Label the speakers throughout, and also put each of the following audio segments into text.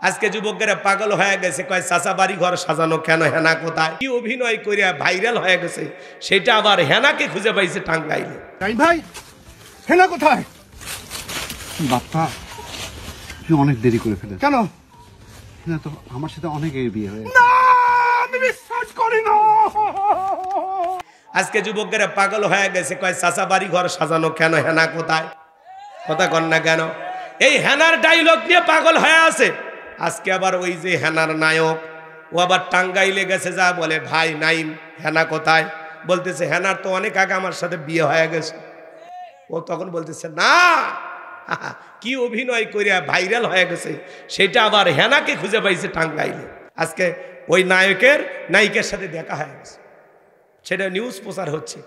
Speaker 1: আজকে যুবকেরা পাগল হয়ে গেছে, কয় চাচা বাড়ি ঘর সাজানো কেন, হেনা কোথায়? কি অভিনয় করিয়া ভাইরাল হয়ে গেছে, সেটা আবার হেনাকে খুঁজে পাইছে টাঙ্গাইলে।
Speaker 2: ভাই হেনা কোথায়? বাপ্পা তুই অনেক দেরি করে ফেলে। কেন? হেনা তো আমার সাথে অনেক বিয়ে হয়ে গেছে। না আমি বিশ্বাস করি না।
Speaker 1: আজকে যুবকেরা পাগল হয়ে গেছে, কয় চাচা বাড়ি ঘর সাজানো কেন, হেনা কোথায়? কথা কন না কেন? এই হেনার ডায়লগ নিয়ে পাগল হয়ে আছে। আজকে আবার ওই যে হেনার নায়ক, ও আবার টাঙ্গাইলে গেছে, যা বলে ভাই নাইম হেনা কোথায়? বলতেছে হেনার তো অনেক আগে আমার সাথে বিয়ে হয়ে গেছে। ও তখন বলতেছে না, কি অভিনয় করিয়া ভাইরাল হয়ে গেছে, সেটা আবার হেনাকে খুঁজে পাইছে টাঙ্গাইলে। আজকে ওই নায়িকের সাথে দেখা হয়ে গেছে, সেটা নিউজ প্রচার হচ্ছে।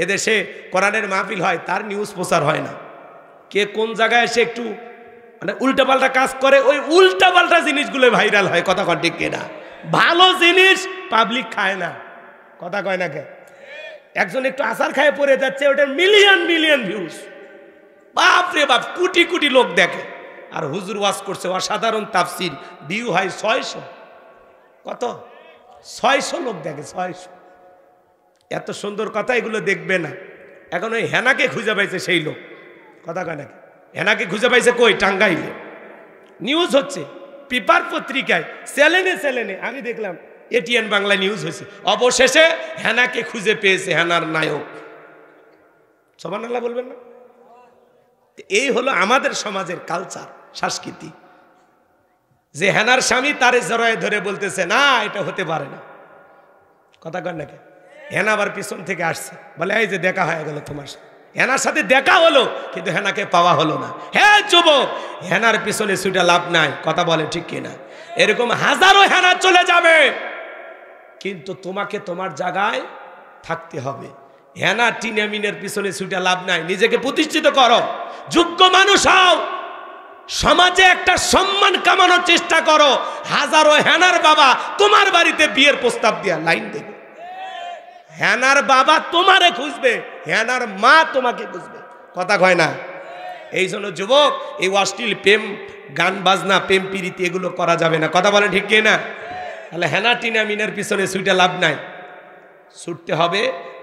Speaker 1: এদেশে কোরআনের মাহফিল হয়, তার নিউজ প্রচার হয় না। কে কোন জায়গায় এসে একটু মানে উল্টাপাল্টা কাজ করে, ওই উল্টাপাল্টা জিনিসগুলো ভাইরাল হয়। কথা কয় ঠিক কিনা? ভালো জিনিস পাবলিক খায় না। কথা কয় না কে? একজন একটু আচার খায় পড়ে যাচ্ছে, ওটার মিলিয়ন মিলিয়ন ভিউজ, বাপ রে বাপ, কোটি কোটি লোক দেখে। আর হুজুর ওয়াজ করছে অসাধারণ তাফসির, ভিউ হয় 600। কত? 600 লোক দেখে, 600। এত সুন্দর কথা, এগুলো দেখবে না। এখন ওই হেনাকে খুঁজে পাইছে সেই লোক। কথা কয় নাকি? হেনাকে খুঁজে পাইছে কই? টাঙ্গাইলে। নিউজ হচ্ছে পেপার পত্রিকায়, চ্যানেলে আমি দেখলাম, এটিএন বাংলা নিউজ হয়েছে। অবশেষে হেনাকে খুঁজে পেয়েছে হেনার নায়ক। সুবহানাল্লাহ বলবেন না? এই হলো আমাদের সমাজের কালচার, সংস্কৃতি, যে হেনার স্বামী তারে জড়ায় ধরে বলতেছে না এটা হতে পারে না। কথা কয় নাকি? হেনা আবার পিছন থেকে আসছে, বলে এই যে দেখা হয়ে গেল তোমার সাথে। হেনার সাথে দেখা হলো, কিন্তু হেনাকে পাওয়া হলো না। হ্যাঁ যুবক, হেনার পিছনে ছুটে লাভ নাই। কথা বলে ঠিক কিনা? এরকম হাজারো হেনা চলে যাবে, কিন্তু তোমাকে তোমার জায়গায় থাকতে হবে। হেনা টিনামিনের পিছনে ছুটে লাভ নাই। নিজেকে প্রতিষ্ঠিত করো, যোগ্য মানুষ হও, সমাজে একটা সম্মান কামানোর চেষ্টা করো। হাজারো হেনার বাবা তোমার বাড়িতে বিয়ের প্রস্তাব দিয়া লাইন দেবে। হেনার বাবা তোমারে খুঁজবে, হেনার মা তোমাকে খুঁজবে। কথা কয় না? এই জন্য যুবক, এই অশ্লীল প্রেম, গান বাজনা, প্রেম প্রীতি এগুলো করা যাবে না। কথা বলেন ঠিক কিনা? তাহলে হেনা টিনা মিনার পিছনে ছুটে লাভ নাই। ছুটতে হবে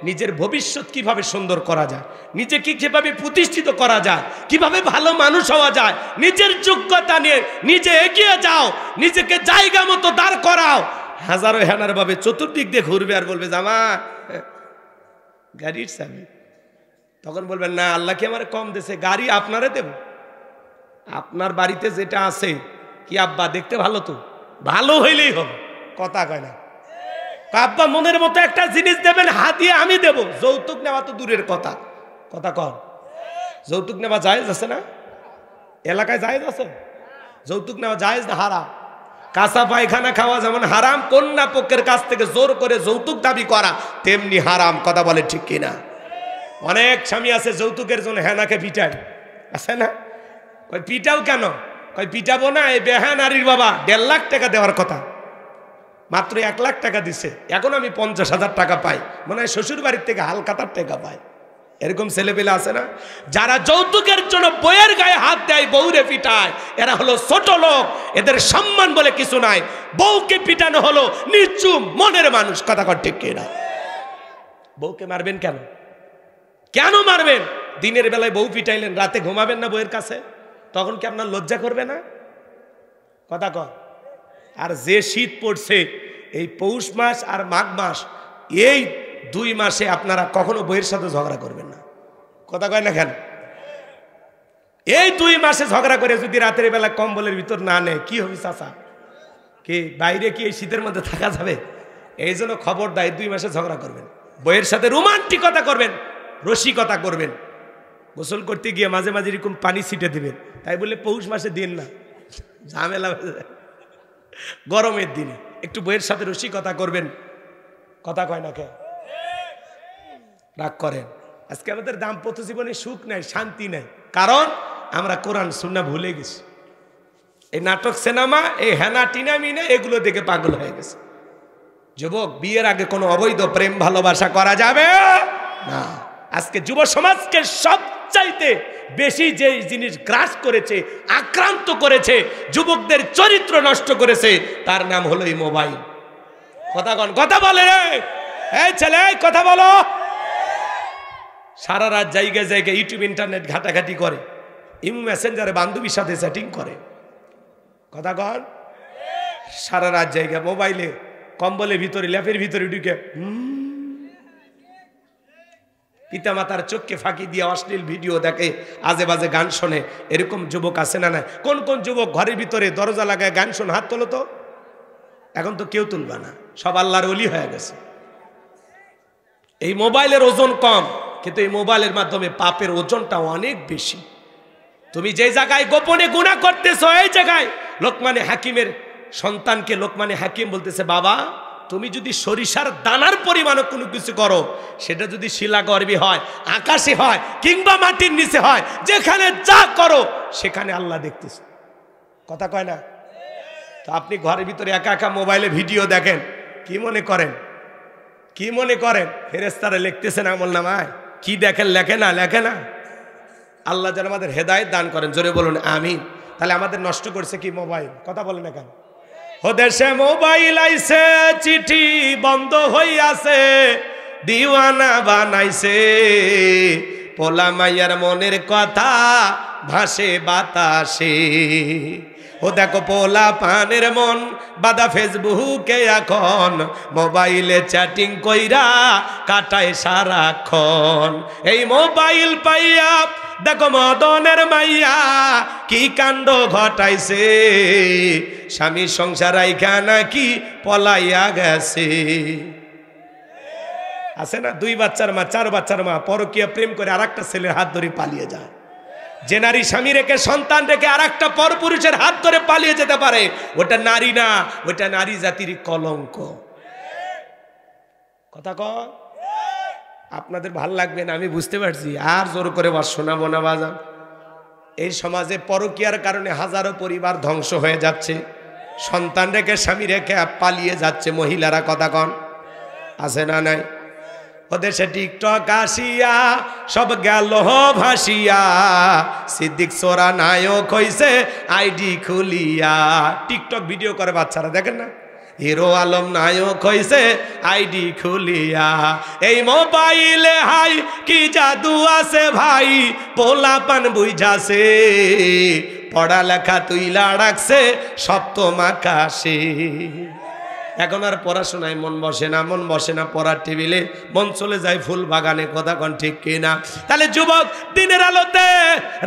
Speaker 1: নিজের ভবিষ্যৎ কিভাবে সুন্দর করা যায়, নিজেকে কিভাবে প্রতিষ্ঠিত করা যায়, কিভাবে ভালো মানুষ হওয়া যায়। নিজের যোগ্যতা নিয়ে নিজে এগিয়ে যাও, নিজেকে জায়গা মতো দাঁড় করাও। হাজারো হেনার ভাবে চতুর্দিক দিয়ে ঘুরবে আর বলবে জামা গাড়ির চাবি। তখন বলবেন না, আল্লাহ কি আমার কম দেশে, গাড়ি আপনারে দেব। আপনার বাড়িতে যেটা আছে, কি আব্বা দেখতে ভালো তো, ভালো হইলেই হবে। কথা কয় না? আব্বা মনের মতো একটা জিনিস দেবেন, হাতিয়ে আমি দেব। যৌতুক নেওয়া তো দূরের কথা। কথা কর, যৌতুক নেওয়া জায়েজ আছে না? এলাকায় জায়েজ আছে? যৌতুক নেওয়া জায়েজ না হারাম? কাঁচা পায়খানা খাওয়া যেমন হারাম, কন্যা পক্ষের কাছ থেকে জোর করে যৌতুক দাবি করা তেমনি হারাম। কথা বলে ঠিক কিনা? অনেক স্বামী আছে যৌতুকের জন্য হেনাকে পিটায়, আছে না? কই পিটাও কেন? কই পিটাবো না, এই বেহা নারীর বাবা 1.5 লাখ টাকা দেওয়ার কথা, মাত্র 1 লাখ টাকা দিছে। এখন আমি 50,000 টাকা পাই, মনে হয় শ্বশুর বাড়ির থেকে হালকাতার টাকা পাই। এরকম ছেলেপেলে আছে না, যারা যৌতুকের জন্য বইয়ের গায়ে হাত দেয়, বউরে পিটায়। এরা হলো ছোট লোক, এদের সম্মান বলে কিছু নাই। বউকে পিটানো হলো নিচু মনের মানুষ। কথা কর ঠিক কিনা? বউকে মারবেন কেন? কেন মারবেন? দিনের বেলায় বউ পিটাইলেন, রাতে ঘুমাবেন না বউয়ের কাছে, তখন কি আপনার লজ্জা করবে না? কথা কর। আর যে শীত পড়ছে, এই পৌষ মাস আর মাঘ মাস, এই 2 মাসে আপনারা কখনো বইয়ের সাথে ঝগড়া করবেন না। কথা কয় না কেন? এই 2 মাসে ঝগড়া করে যদি রাতের বেলা কম্বলের ভিতর না নেয়, কি হবে চাচা? কি বাইরে কি এই শীতের মধ্যে থাকা যাবে? এই জন্য খবরদার, 2 মাসে ঝগড়া করবেন, বইয়ের সাথে রোমান্টিকতা করবেন, রসিকতা করবেন। গোসল করতে গিয়ে মাঝে মাঝে এরকম পানি ছিটে দিবেন, তাই বলে পৌষ মাসে দিন না, ঝামেলা হয়ে যায়। গরমের দিনে একটু বইয়ের সাথে রসিকতা করবেন। কথা কয় না কে? রাগ করেন। আজকে আমাদের দাম্পত্য জীবনে সুখ নাই, শান্তি নাই, কারণ আমরা কোরআন সুন্নাহ ভুলে গেছি। এই নাটক, সিনেমা, এই হেনা টিনা মিনা এগুলো দেখে পাগল হয়ে গেছে। যুবক, বিয়ের আগে কোনো অবৈধ প্রেম ভালোবাসা করা যাবে না। আজকে যুব সমাজকে সবচাইতে বেশি যে জিনিস গ্রাস করেছে, আক্রান্ত করেছে, যুবকদের চরিত্র নষ্ট করেছে, তার নাম হলো এই মোবাইল। কথা বলে রে, এই ছেলে কথা বলো। সারা রাত জায়গায় জায়গায় ইউটিউব ইন্টারনেট ঘাটাঘাটি করে, ইমো মেসেঞ্জারে বান্ধবীর সাথে চ্যাটিং করে। কথা কন, সারা রাত জায়গা মোবাইলে, কম্বলের ভিতরে, ল্যাপের ভিতরে ঢুকে পিতা মাতার চোখকে ফাঁকি দিয়ে অশ্লীল ভিডিও দেখে, আজে বাজে গান শোনে। এরকম যুবক আছে না? না, কোন কোন যুবক ঘরের ভিতরে দরজা লাগায় গান শোনে? হাত তোলো তো। এখন তো কেউ তুলবা না, সব আল্লাহর ওলি হয়ে গেছে। এই মোবাইলের ওজন কম, কিন্তু এই মোবাইলের মাধ্যমে পাপের ওজনটা অনেক বেশি। তুমি যে জায়গায় গোপনে গুনাহ করতেছো, এই জায়গায় লোকমানে হাকিমের সন্তানকে লোকমানে হাকিম বলতেছে, বাবা তুমি যদি সরিষার দানার পরিমাণ কোনো কিছু করো, সেটা যদি শিলাগর্ভী হয়, আকাশে হয়, কিংবা মাটির নিচে হয়, যেখানে যা করো সেখানে আল্লাহ দেখতেছে। কথা কয় না? তো আপনি ঘরের ভিতরে একা একা মোবাইলে ভিডিও দেখেন, কি মনে করেন? কি মনে করেন ফেরেশতারা লিখতেছেন আমল নামায়? কি দেখেন? লেখে না? লেখে না? আল্লাহ যেন আমাদের হেদায়েত দান করেন, জোরে বলুন আমিন। তাহলে আমাদের নষ্ট করছে কি মোবাইল? কথা বলেন না কেন? ও দেশে মোবাইল আইছে, চিঠি বন্ধ হইয়াছে, দিওয়ানা বানাইছে, পোলা মাইয়ার মনের কথা ভাসে বাতাসে। ও দেখো পোলা পানের মন বাদা ফেসবুকে, এখন মোবাইলে চ্যাটিং কইরা কাটায় সারাক্ষণ। এই মোবাইল পাইয়া দেখো মদনের মাইয়া কি কাণ্ড ঘটাইছে, স্বামী সংসার আইখা নাকি পলাইয়া গেছে। আছে না? 2 বাচ্চার মা, 4 বাচ্চার মা পরকীয়া প্রেম করে আরেকটা ছেলের হাত ধরে পালিয়ে যায়। যে নারী স্বামী রেখে, সন্তান রেখে আরেকটা পরপুরুষের হাত ধরে পালিয়ে যেতে পারে, ওটা নারী না, ওটা নারী জাতির কলঙ্ক। কথা কয় আপনাদের ভাল লাগবে না, আমি বুঝতে পারছি। আর জোর করে শোনাবো না বাজান। এই সমাজে পরকীয়ার কারণে হাজারো পরিবার ধ্বংস হয়ে যাচ্ছে, সন্তান রেখে স্বামী রেখে পালিয়ে যাচ্ছে মহিলারা। কথা কন, আছে না নাই? ওদেশে টিকটক আসিয়া সব গেল ভাসিয়া, সিদ্দিক সোরা নায়ক হইছে আইডি খুলিয়া। টিকটক ভিডিও করে বাচ্চারা, দেখেন না? হিরো আলম নায়ক হইছে আইডি খুলিয়া। এই মোবাইলে হাই কি জাদু আছে ভাই, পোলাপান বুঝাছে, পড়ালেখা তুইলা রাখছে সপ্তম আকাশে। এখন আর পড়াশোনায় মন বসে না, মন বসে না পড়ার টেবিলে, মন চলে যায় ফুল বাগানে। কথা কোন ঠিক কিনা? তাহলে যুবক, দিনের আলোতে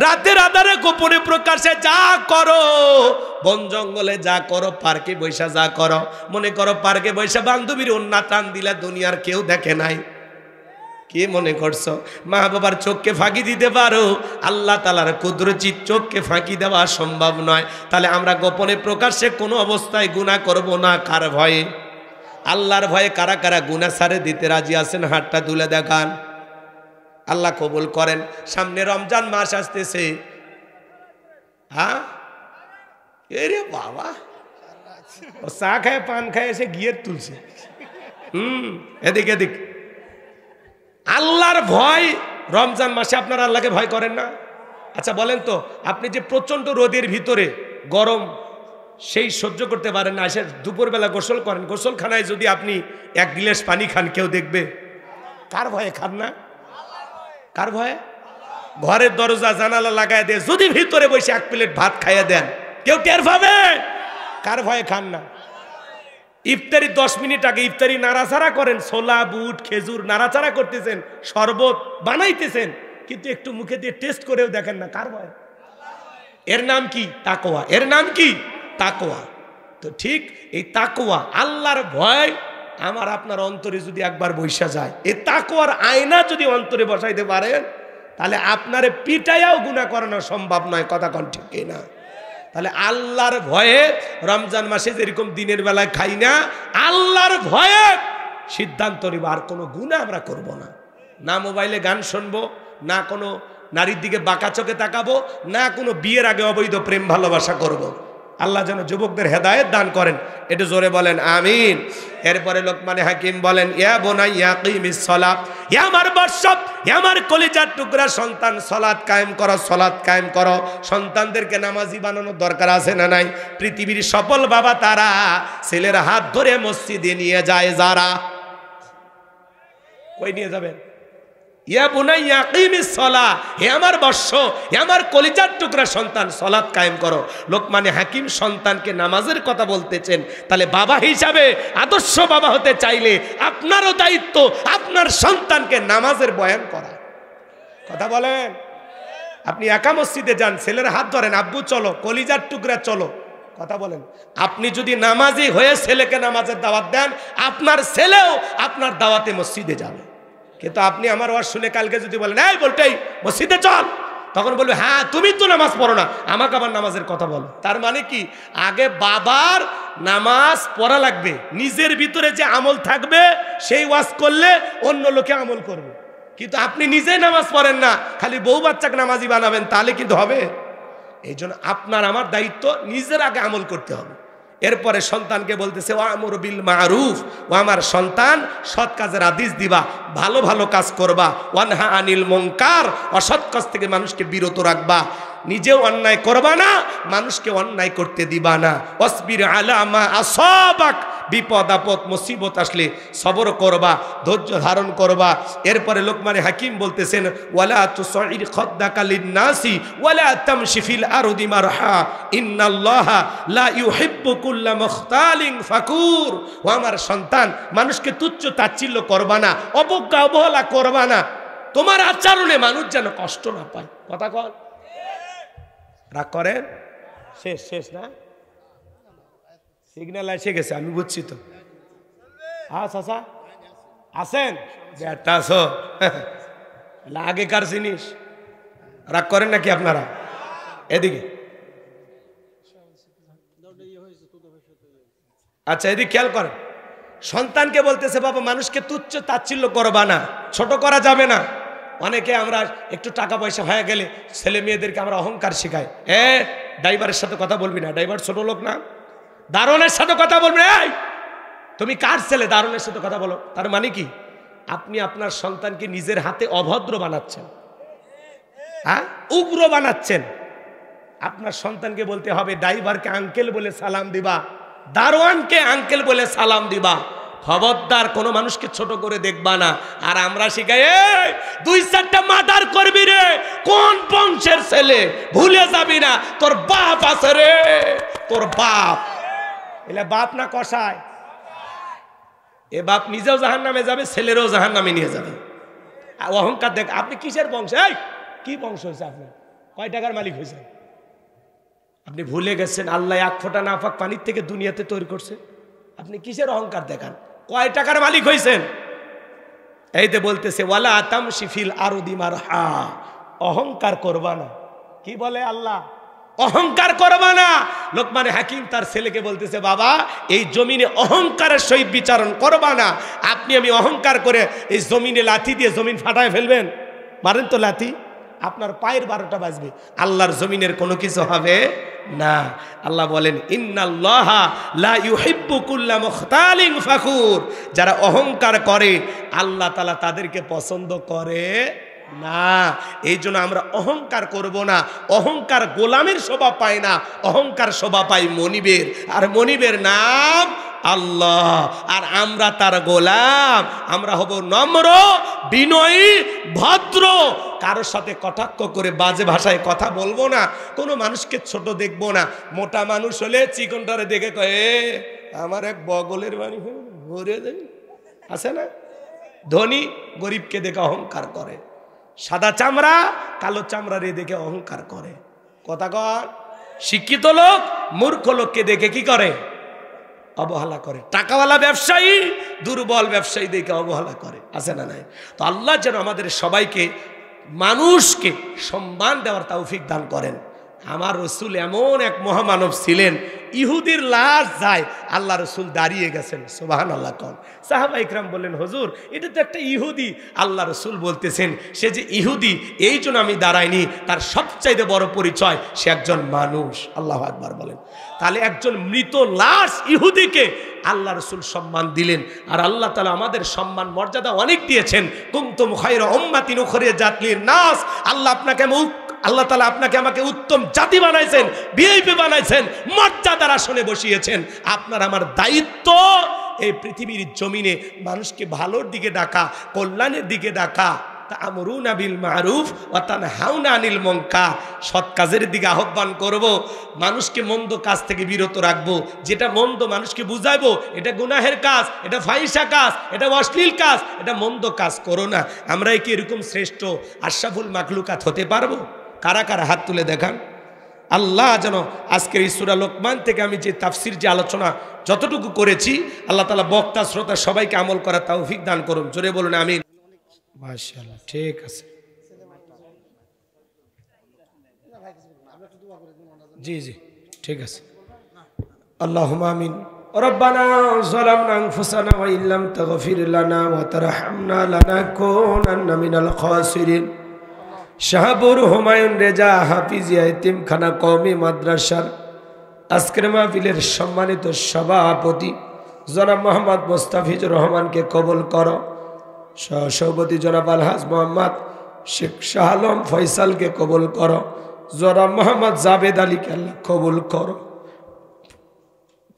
Speaker 1: রাতের আধারে গোপনে প্রকাশে যা করো, বন জঙ্গলে যা করো, পার্কে বৈশা যা করো, মনে করো পার্কে বৈশা বান্ধবীর অন্যা টান দিলা, দুনিয়ার কেউ দেখে নাই, কি মনে করছো মা বাবার চোখকে ফাঁকি দিতে পারো? আল্লাহ তাআলার কুদরতি চোখকে ফাঁকি দেওয়া সম্ভব নয়। তাহলে আমরা গোপনে প্রকাশ্যে কোনো অবস্থায় গুনাহ করব না। কার ভয়ে? আল্লাহর ভয়ে। কারা কারা গুনাহ ছাড়ে দিতে রাজি আছেন? হাতটা তুলে দেখান। আল্লাহ কবুল করেন। সামনে রমজান মাস আসতেছে। হ্যাঁ, এরে বাবা, ও চা খায় পান খায় এসে গিয়ে তুলছে। এদিক এদিক। আল্লাহর ভয় রমজান মাসে আপনারা আল্লাহকে ভয় করেন না? আচ্ছা বলেন তো, আপনি যে প্রচন্ড রোদের ভিতরে গরম সেই সহ্য করতে পারেন না, এসে দুপুরবেলা গোসল করেন, গোসলখানায় যদি আপনি 1 গ্লাস পানি খান, কেউ দেখবে? কার ভয়ে খান না? কার ভয়ে? ঘরের দরজা জানালা লাগায় দিয়ে যদি ভিতরে বসে 1 প্লেট ভাত খাইয়ে দেন, কেউ টের পাবে? কার ভয়ে খান না? ইফতারি 10 মিনিট আগে ইফতারি নাড়াচাড়া করেন, ছোলা বুট খেজুর নাড়াচাড়া করতেছেন, শরবত বানাইতেছেন, কিন্তু একটু মুখে দিয়ে টেস্ট করেও দেখেন না। কার ভয়? এর নাম কি? তাকওয়া। এর নাম কি? তাকওয়া। তো ঠিক এই তাকওয়া, আল্লাহর ভয় আমার আপনার অন্তরে যদি একবার বৈশা যায়, এই তাকওয়ার আয়না যদি অন্তরে বসাইতে পারেন, তাহলে আপনারে পিটাইয়াও গুনাহ করানো সম্ভব নয়। কথা কোন ঠিক না? তাহলে আল্লাহর ভয়ে রমজান মাসে যেরকম দিনের বেলায় খাই না, আল্লাহর ভয়ে সিদ্ধান্ত নিব আর কোনো গুনাহ আমরা করব না। না মোবাইলে গান শুনবো, না কোনো নারীর দিকে বাঁকা চোখে তাকাবো, না কোনো বিয়ের আগে অবৈধ প্রেম ভালোবাসা করব। আল্লাহ যেন যুবকদের হেদায়েত দান করেন, একটু জোরে বলেন আমিন। এরপরে লোকমানে হাকিম বলেন, ইয়া বুনাইয়া কিমিস সালাত, এ আমার বর্ষ, এ আমার কলিজার টুকরা সন্তান, সালাত কায়েম করো, সালাত কায়েম করো। সন্তানদেরকে নামাজি বানানোর দরকার আছে না নাই? পৃথিবীর সফল বাবা তারা ছেলের হাত ধরে মসজিদে নিয়ে যায়। যারা কই নিয়ে যাবেন? ইয়া বুনাইয়া আকিমিস সালাহ, হে আমার বর্ষ, হে আমার কলিজার টুকরা সন্তান, সালাত কায়েম করো। লোকমানে হাকিম সন্তানকে নামাজের কথা বলতেছেন। তাহলে বাবা হিসাবে আদর্শ বাবা হতে চাইলে আপনারও দায়িত্ব আপনার সন্তানকে নামাজের বয়ান করা। কথা বলেন। আপনি একা মসজিদে যান, ছেলের হাত ধরেন, আব্বু চলো, কলিজার টুকরা চলো। কথা বলেন। আপনি যদি নামাজি হয়ে ছেলেকে নামাজের দাওয়াত দেন, আপনার ছেলেও আপনার দাওয়াতে মসজিদে যাবে। কিন্তু আপনি আমার ওয়াজ শুনে কালকে যদি বলেন, এই বলতেই মসজিদে চল, তখন বলবে হ্যাঁ তুমি তো নামাজ পড়ো না, আমাকে আবার নামাজের কথা বলো। তার মানে কি? আগে বাবার নামাজ পড়া লাগবে, নিজের ভিতরে যে আমল থাকবে সেই ওয়াজ করলে অন্য লোকে আমল করবে। কিন্তু আপনি নিজেই নামাজ পড়েন না, খালি বউ বাচ্চাকে নামাজি বানাবেন, তাহলে কিন্তু হবে? এই জন্য আপনার আমার দায়িত্ব নিজের আগে আমল করতে হবে। এরপরে সন্তানকে বলতেছে ওয়ামুর বিল মারুফ, ও আমার সন্তান সৎ কাজের আদেশ দিবা, ভালো ভালো কাজ করবা। ওয়ানহা আনিল মুনকার, অসৎ কাজ থেকে মানুষকে বিরত রাখবা। নিজেও অন্যায় করবা না, মানুষকে অন্যায় করতে দিবা না। ওয়াসবির আলা মা আসাবাক, বিপদ আপদ মুসিবত আসলে সবর করবা, ধৈর্য ধারণ করবা। এরপরে লোকমানে হাকিম বলতেছেন ওয়ালা তুসাইর খাদ্দাকা লিন্নাসি ওয়ালা তামশি ফিল আরদি মারহা ইন্নাল্লাহা লা ইউহিব্বু কুল্লা মুখতালিন ফাকুর। ও আমার সন্তান, মানুষকে তুচ্ছ তাচ্ছিল্য করবা না, অবজ্ঞা অবহেলা করবা না। তোমার আচরণে মানুষ যেন কষ্ট না পায়। কথা কন, রাগ করেন? শেষ শেষ না? সিগন্যাল এসে গেছে, আমি বুঝছি তো। হ্যাঁ চাচা আসেন, ব্যাটা আসো, আগেকার জিনিস। রাগ করেন নাকি আপনারা? এদিকে আচ্ছা, এদিকে খেয়াল করেন। সন্তানকে বলতেছে বাবা মানুষকে তুচ্ছ তাচ্ছিল্য করবা না, ছোট করা যাবে না। অনেকে আমরা একটু টাকা পয়সা হয়ে গেলে ছেলে মেয়েদেরকে আমরা অহংকার শেখাই। ড্রাইভারের সাথে কথা বলবি না, ড্রাইভার ছোট লোক না। দারোয়ানের সাথে কথা বলবে, এই তুমি কার ছেলে, দারোয়ানের সাথে কথা বলো। তার মানে কি? আপনি আপনার সন্তানকে নিজের হাতে অভদ্র বানাচ্ছেন, হ্যাঁ, উগ্র বানাচ্ছেন। আপনার সন্তানকে বলতে হবে ড্রাইভারকে আঙ্কেল বলে সালাম দিবা, দারোয়ানকে আঙ্কেল বলে সালাম দিবা। খবরদার কোনো মানুষকে ছোট করে দেখবা না। আর আমরা শিখাই এই 2-4টা মার্ডার করবি রে, কোন বংশের ছেলে, ভুলে যাবি না তোর বাপ আছে রে, তোর বাপ। এলে বাপ না কষায়? এ বাপ নিজেও জাহান্নামে যাবে, ছেলেরও জাহান্নামে নিয়ে যাবে। অহংকার দেখ। আপনি কিসের বংশ? এই কি বংশ হয়েছে আপনার? কয় টাকার মালিক হয়েছে? আপনি ভুলে গেছেন আল্লাহ 1 ফোঁটা নাপাক পানির থেকে দুনিয়াতে তৈরি করছে। আপনি কিসের অহংকার দেখান? কয় টাকার মালিক হয়েছেন? এইতে বলতেছে ওয়ালা তামশি ফিল আরদি মারহা, অহংকার করবা না। কি বলে আল্লাহ? অহংকার করবা না। লোকমানে হাকিম তার ছেলেকে বলতেছে বাবা এই জমিনে অহংকারের সহিত বিচারণ করবা না। আপনি আমি অহংকার করে এই জমিনে লাথি দিয়ে জমিন ফাটায় ফেলবেন, মারেন তো লাথি, আপনার পায়ের 12টা বাজবে, আল্লাহর জমিনের কোনো কিছু হবে না। আল্লাহ বলেন ইন্নাল্লাহা লা ইউহিব্বু কুল্লা মুখতালিন ফাকুর, যারা অহংকার করে আল্লাহ তাআলা তাদেরকে পছন্দ করে না। এই জন্য আমরা অহংকার করব না। অহংকার গোলামের শোভা পায় না, অহংকার শোভা পায় মনিবের, আর মনিবের নাম আল্লাহ। আর আমরা তার গোলাম, আমরা হব নম্র, বিনয়ী, ভদ্র। কারোর সাথে কটাক্ষ করে বাজে ভাষায় কথা বলবো না, কোনো মানুষকে ছোট দেখবো না। মোটা মানুষ হলে চিকনটারে দেখে কয়ে আমার এক বগলের বাণী ভরে দেয়, আছে না? ধনী গরিবকে দেখে অহংকার করে, সাদা চামড়া কালো চামড়ারে দেখে অহংকার করে। কথা কর। শিক্ষিত লোক মূর্খ লোককে দেখে কি করে? অবহেলা করে। টাকাওয়ালা ব্যবসায়ী দুর্বল ব্যবসায়ী দেখে অবহেলা করে, আছে না নাই? তো আল্লাহ যেন আমাদের সবাইকে মানুষকে সম্মান দেওয়ার তৌফিক দান করেন। আমার রসুল এমন এক মহামানব ছিলেন, ইহুদির লাশ যায়, আল্লাহ রসুল দাঁড়িয়ে গেছেন, সুবহানাল্লাহ কোন। সাহাবা ইকরাম বললেন হুজুর এটা তো একটা ইহুদি। আল্লাহ রসুল বলতেছেন সে যে ইহুদি এই জন্য আমি দাঁড়াইনি, তার সবচাইতে বড় পরিচয় সে একজন মানুষ। আল্লাহু আকবার বলেন। তাহলে একজন মৃত লাশ ইহুদিকে আল্লাহ রাসূল সম্মান দিলেন। আর আল্লাহ তাআলা আমাদের সম্মান মর্যাদা অনেক দিয়েছেন। কুনতুম খায়রা উম্মাতিন উখরিজাত লিন-নাস, আল্লাহ তাআলা আপনাকে আমাকে উত্তম জাতি বানাইছেন, ভিআইপি বানাইছেন, মর্যাদার আসনে বসিয়েছেন। আপনার আমার দায়িত্ব এই পৃথিবীর জমিনে মানুষকে ভালোর দিকে ডাকা, কল্যাণের দিকে ডাকা। তা'মুরুনা বিল মারুফ ওয়া তানহাউনা আনিল মুনকার, সৎ কাজের দিকে আহ্বান করব, মানুষকে মন্দ কাজ থেকে বিরত রাখবো। যেটা মন্দ মানুষকে বুঝাইবো, এটা গুনাহের কাজ, এটা ফাহিশা কাজ, এটা অশ্লীল কাজ, এটা মন্দ কাজ করো না। আমরা কি এরকম শ্রেষ্ঠ আশরাফুল মাখলুকাত হতে পারবো? কারা কারা হাত তুলে দেখান। আল্লাহ যেন আজকের এই সূরা লোকমান থেকে আমি যে তাফসির, যে আলোচনা যতটুকু করেছি, আল্লাহ তাআলা বক্তা শ্রোতা সবাইকে আমল করার তৌফিক দান করুন। জোরে বলুন আমিন। মাশাআল্লাহ, ঠিক আছে, জি জি ঠিক আছে। আল্লাহুম্মা আমিন। রব্বানা যালামনা আনফুসানা ওয়া ইল্লাম তাগফির লানা ওয়া তারহামনা লানাকুনান্না মিনাল খাসিরিন। শাহপুর হুমায়ুন রেজা হাফিজিয়া এতিমখানা কওমি মাদ্রাসার আজকের মাহফিলের সম্মানিত সভাপতি জনাব মোহাম্মদ মুস্তাফিজুর রহমানকে কবুল করো। সহসভাপতি জনাব আলহাজ মোহাম্মদ শেখ শাহ আলম ফয়সালকে কবুল করো। জনাব মোহাম্মদ জাবেদ আলীকে আল্লাহ কবুল করো।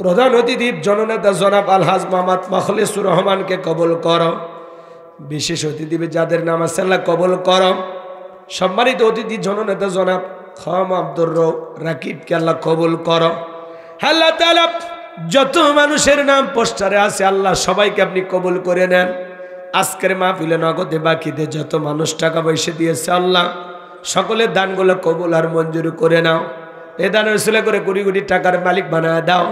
Speaker 1: প্রধান অতিথি জননেতা জনাব আলহাজ মোহাম্মদ মখলেসুর রহমানকে কবুল করো। বিশেষ অতিথি যাদের নাম আছে আল্লাহ কবুল করো। সম্মানিত অতিথি জননেতা জনাব খাম আব্দুর রাকিবকে আল্লাহ কবুল করো। আল্লাহ তাআলা যত মানুষের নাম পোস্টারে আছে আল্লাহ সবাইকে আপনি কবুল করে নেন। আজকের মাহফিলে নগদে বাকিতে যত মানুষ টাকা পয়সা দিয়েছে আল্লাহ সকলের দানগুলো কবুল আর মঞ্জুর করে নাও। এ দান রসুলে করে কোটি কোটি টাকার মালিক বানায় দাও।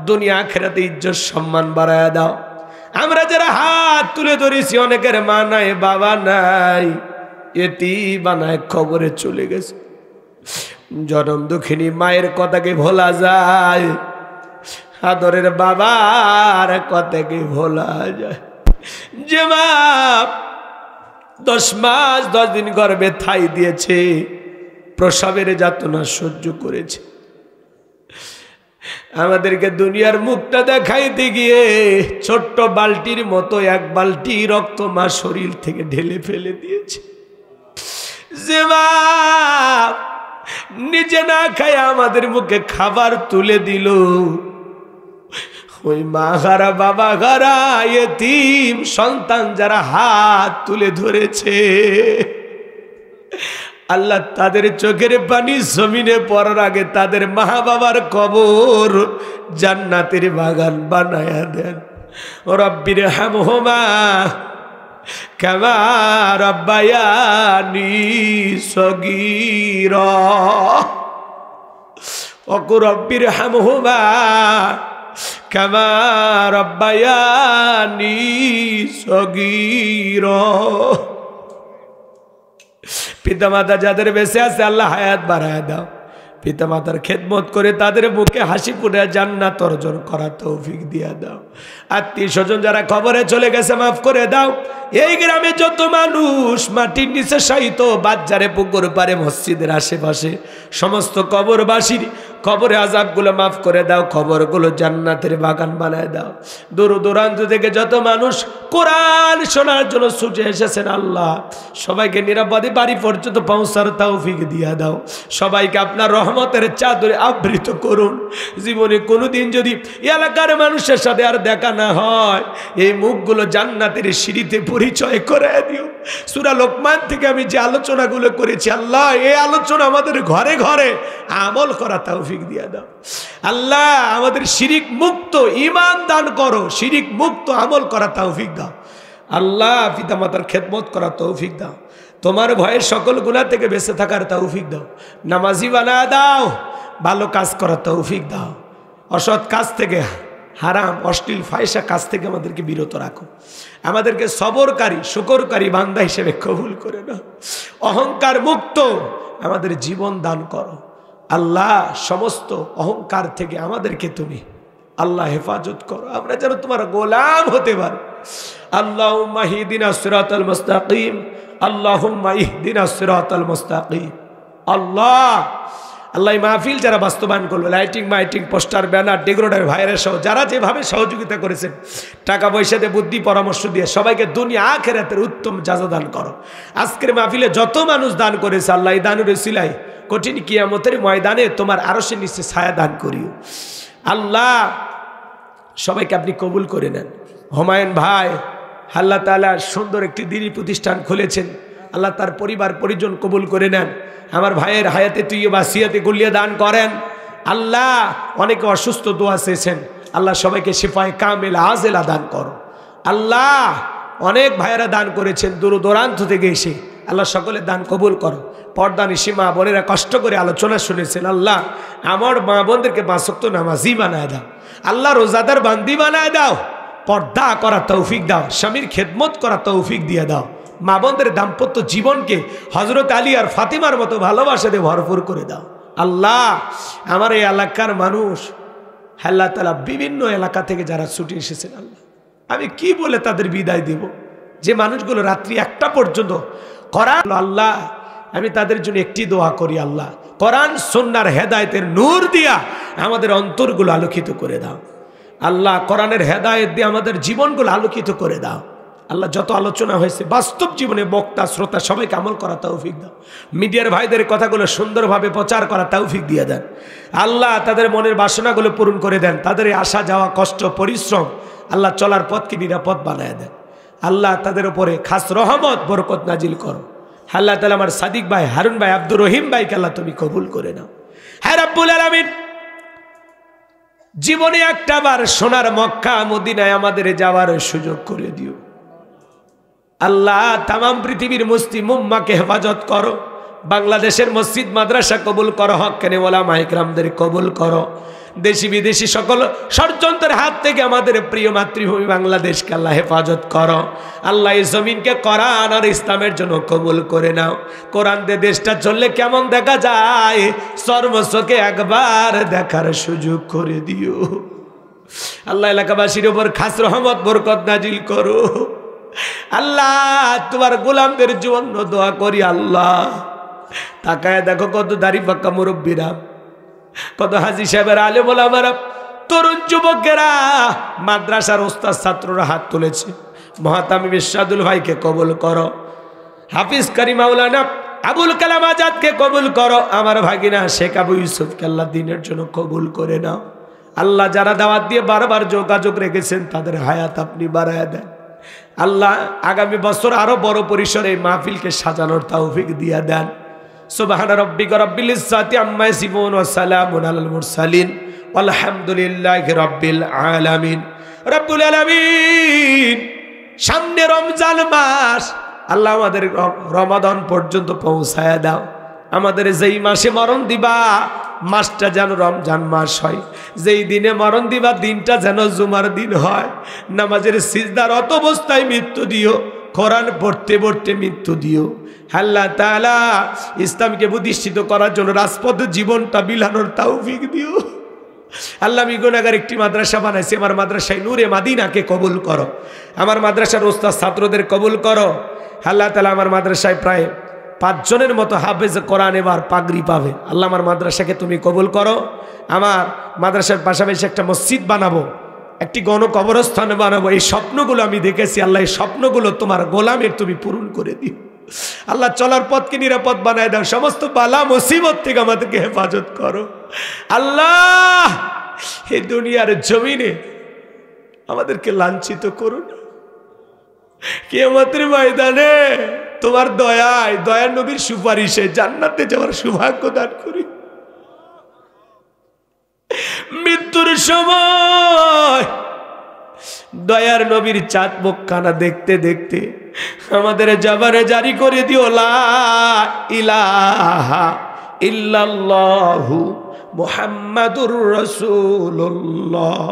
Speaker 1: দুনিয়া আখিরাতে ইজ্জত সম্মান বাড়ায় দাও। আমরা যারা হাত তুলে ধরেছি অনেকের মা নাই, বাবা নাই, এতিম বানায় কবরে চলে গেছে। জনম দুঃখিনী মায়ের কথাকে ভোলা যায়, আদরের বাবার কথাকে ভোলা যায়। যে মা 10 মাস 10 দিন গর্ভে ঠাই দিয়েছে, প্রসবের যাতনা সহ্য করেছে, আমাদেরকে দুনিয়ার মুখটা দেখাইতে গিয়ে ছোট্ট বালতির মতো 1 বালতি রক্ত মা শরীর থেকে ঢেলে ফেলে দিয়েছে। যে মা নিজে না খায় আমাদের মুখে খাবার তুলে দিল, ওই মা হারা বাবা হারা এতিম সন্তান যারা হাত তুলে ধরেছে আল্লাহ তাদের চোখের পানি জমিনে পড়ার আগে তাদের মা বাবার কবর জান্নাতের বাগান বানায়া দেন। রব্বির হামহুমা কামা রাব্বায়ানি সগীরা ওয়া রব্বির হামহুমা কামা রাব্বায়ানি সগীরা। পিতামাতা যাদের বেঁচে আছে আল্লাহ হায়াত বাড়ায় দাও। পিতামাতার খেদমত করে তাদের মুখে হাসি ফুটে জান্নাত অর্জন করার তৌফিক দিয়া দাও। আত্মীয় স্বজন যারা কবরে চলে গেছে মাফ করে দাও। এই গ্রামে যত মানুষ মাটির নিচে শায়িত, বাজারে পুকুর পারে মসজিদের আশেপাশে সমস্ত কবরবাসীর কবরে আযাবগুলো মাফ করে দাও, কবরগুলো জান্নাতের বাগান বানায় দাও। দূর দূরান্ত থেকে যত মানুষ কোরআন শোনার জন্য ছুটে এসেছেন আল্লাহ সবাইকে নিরাপদে বাড়ি পর্যন্ত পৌঁছার তৌফিক দিয়া দাও। সবাইকে আপনার রহমতের চাদরে আবৃত করুন। জীবনে কোনোদিন যদি এলাকার মানুষের সাথে আর দেখা না হয়, এই মুখগুলো জান্নাতের সিঁড়িতে পরিচয় করে দিও। সূরা লোকমান থেকে আমি যে আলোচনাগুলো করেছি আল্লাহ, এই আলোচনা আমাদের ঘরে ঘরে আমল করা তৌফিক দিয়া দাও। আল্লাহ আমাদের শিরিক মুক্ত ঈমান দান করো, শিরিক মুক্ত আমল করা তৌফিক দাও। আল্লাহ পিতামাতার খেদমত করা তৌফিক দাও। তোমার ভয়ের সকল গুনাহ থেকে বেঁচে থাকার তৌফিক দাও। নামাজি বানায় দাও, ভালো কাজ করার তৌফিক দাও। অসৎ কাজ থেকে, হারাম অশ্লীল ফাহিশা কাজ থেকে আমাদেরকে বিরত রাখো। আমাদেরকে সবরকারী শুকরকারী বান্দা হিসেবে কবুল করে নাও। অহংকার মুক্ত আমাদের জীবন দান করো। আল্লাহ সমস্ত অহংকার থেকে আমাদেরকে তুমি আল্লাহ হেফাজত করো, আমরা যেন তোমার গোলাম হতে পারি। আল্লাহুম্মা ইহদিনাস সিরাতাল মুস্তাকিম, আল্লাহুম্মা ইহদিনাস সিরাতাল মুস্তাকিম। আল্লাহ আল্লাহ মাহফিল যারা বাস্তবায়ন করলো, লাইটিং মাইটিং পোস্টার ব্যানার ডেকোরেটর ভাইয়ের সহ যারা যেভাবে সহযোগিতা করেছেন, টাকা পয়সা দিয়ে বুদ্ধি পরামর্শ দিয়ে সবাইকে দুনিয়া আখিরাতের উত্তম জাযা দান করো। আজকের মাহফিলে যত মানুষ দান করেছে আল্লাহ এই দানের উসিলায় কঠিন কিয়ামতের ময়দানে তোমার আরশের নিচে ছায়া দান করিও। আল্লাহ সবাইকে আপনি কবুল করে নেন। হুমায়ুন ভাই আল্লাহ তাআলা সুন্দর একটি দ্বীনি প্রতিষ্ঠান খুলেছেন, আল্লাহ তার পরিবার পরিজন কবুল করে নেন। আমার ভাইয়ের হায়াতে তুই বাসিয়াতে গুলিয়ে দান করেন। আল্লাহ অনেকে অসুস্থ দোয়া চেয়েছেন, আল্লাহ সবাইকে শিফায়ে কামিল আজেলা দান করো। আল্লাহ অনেক ভাইয়েরা দান করেছেন দূর দূরান্ত থেকে এসে, আল্লাহ সকলের দান কবুল করো। পর্দানিশী মা বোনেরা কষ্ট করে আলোচনা শুনেছেন, আল্লাহ আমার মা বোনদেরকে 5 ওয়াক্ত নামাজি বানায় দাও, আল্লাহ রোজাদার বান্দি বানায় দাও, পর্দা করা তৌফিক দাও, স্বামীর খেদমত করা তৌফিক দিয়ে দাও, মা বোনদের দাম্পত্য জীবনকে হযরত আলী আর ফাতিমার মতো ভালোবাসা দিয়ে ভরপুর করে দাও। আল্লাহ আমার এই এলাকার মানুষ আল্লাহ তাআলা বিভিন্ন এলাকা থেকে যারা ছুটে এসেছেন, আল্লাহ আমি কি বলে তাদের বিদায় দেব, যে মানুষগুলো রাত্রি 1টা পর্যন্ত কোরআন, আল্লাহ আমি তাদের জন্য একটি দোয়া করি, আল্লাহ কোরআন সুন্নাহর হেদায়েতের নূর দিয়া আমাদের অন্তরগুলো আলোকিত করে দাও। আল্লাহ কোরআনের হেদায়েত দিয়ে আমাদের জীবনগুলো আলোকিত করে দাও। আল্লাহ যত আলোচনা হয়েছে বাস্তব জীবনে বক্তা শ্রোতা সবাইকে আমল করা তৌফিক দাও। মিডিয়ার ভাইদের কথাগুলো সুন্দরভাবে প্রচার করা তৌফিক দিয়ে দেন। আল্লাহ তাদের মনের বাসনাগুলো পূরণ করে দেন, তাদের আসা যাওয়া কষ্ট পরিশ্রম আল্লাহ চলার পথকে নিরাপদ বানায় দেন। আল্লাহ তাদের উপরে খাস রহমত বরকত নাজিল করো। আল্লাহ তাআলা আমার সাদিক ভাই, হারুন ভাই, আব্দুর রহিম ভাইকে আল্লাহ তুমি কবুল করে নাও। হ্যাঁ রব্বুল আলামিন, জীবনে একটা বার সোনার মক্কা মদিনায় আমাদের যাওয়ার সুযোগ করে দিও। আল্লাহ তামাম পৃথিবীর মুসলিম উম্মাহকে হেফাজত করো, বাংলাদেশের মসজিদ মাদ্রাসা কবুল করো, হক্কানি ওলামা ইকরামদের কবুল করো, দেশি বিদেশি সকল ষড়যন্ত্রের হাত থেকে আমাদের প্রিয় মাতৃভূমি বাংলাদেশকে আল্লাহ হেফাজত করো। আল্লাহ এই জমিনকে কোরআন আর ইসলামের জন্য কবুল করে নাও। কোরআন দিয়ে দেশটা চললে কেমন দেখা যায় সর্বচোখে একবার দেখার সুযোগ করে দিও। আল্লাহ এলাকাবাসীর উপর খাস রহমত বরকত নাজিল করো। আল্লাহ তোমার গোলামদের জন্য দোয়া করি। আল্লাহ তাকায় দেখো কত দাড়ি পাক্কা মুরব্বীরা, কত হাজী সাহেবের আলেম ওলামারা, তরুণ যুবকেরা, মাদ্রাসার ওস্তাদ ছাত্ররা হাত তুলেছে। মহাতামিম ইরশাদুল ভাইকে কবুল করো, হাফিজ কারি মাওলানা আবুল কালাম আজাদকে কবুল করো, আমার ভাগিনা শেখ আবু ইউসুফকে আল্লাহ দিনের জন্য কবুল করে নাও। আল্লাহ যারা দাওয়াত দিয়ে বারবার যোগাযোগ রেখেছেন তাদের হায়াত আপনি বাড়ায়া দেন। আল্লাহ আগামী বছর আরো বড় পরিসরে মাহফিলকে সাজানোর তৌফিক দিয়া দেন। সুবহান রাব্বিকা রাব্বিল ইজ্জাতি আম্মা ইয়াসিফুন ওয়া সালামুন আলাল মুরসালিন ওয়ালহামদুলিল্লাহি রাব্বিল আলামিন। রব্বুল আলামিন, সামনে রমজান মাস, আল্লাহ আমাদের রমাদান পর্যন্ত পৌঁছায়া দাও। আমাদের যেই মাসে মরণ দিবা মাসটা যেন রমজান মাস হয়, যেই দিনে মরণ দিবা দিনটা যেন জুমার দিন হয়। নামাজের সিজদারত অবস্থায় মৃত্যু দিও, কোরআন পড়তে পড়তে মৃত্যু দিও। আল্লাহ তাআলা ইসলামকে প্রতিষ্ঠিত করার জন্য রাজপথে জীবনটা বিলানোর তৌফিক দিও। আল্লাহ আমি গুনাহগার একটি মাদ্রাসা বানাইছি, আমার মাদ্রাসায় নূরে মাদিনাকে কবুল করো, আমার মাদ্রাসার ওস্তাদ ছাত্রদের কবুল করো। আল্লাহ তাআলা আমার মাদ্রাসায় প্রায় 5 জনের মতো হাফেজ কোরআন এবার পাগড়ি পাবে। আল্লাহ আমার মাদ্রাসাকে তুমি কবুল করো। আমার মাদ্রাসার পাশাপাশি একটা মসজিদ বানাবো, একটি গণকবরস্থান বানাবো, এই স্বপ্নগুলো আমি দেখেছি। আল্লাহ এই স্বপ্নগুলো তোমার গোলামের তুমি পূরণ করে দিও। আল্লাহ চলার পথকে নিরাপদ বানায় দাও, সমস্ত বালা মুসিবত থেকে আমাদেরকে হেফাজত করো। আল্লাহ এই দুনিয়ার জমিনে আমাদেরকে লাঞ্ছিত করো না, কিয়ামতের ময়দানে তোমার দয়ায়, দয়ার নবীর সুপারিশে জান্নাতে যাওয়ার সৌভাগ্য দান করি। মৃত্যুর সময় দয়ার নবীর চাঁদ মুখখানা দেখতে দেখতে আমাদের জবানে জারি করে দিও লা ইলাহা ইল্লাল্লাহু মুহাম্মাদুর রাসূলুল্লাহ।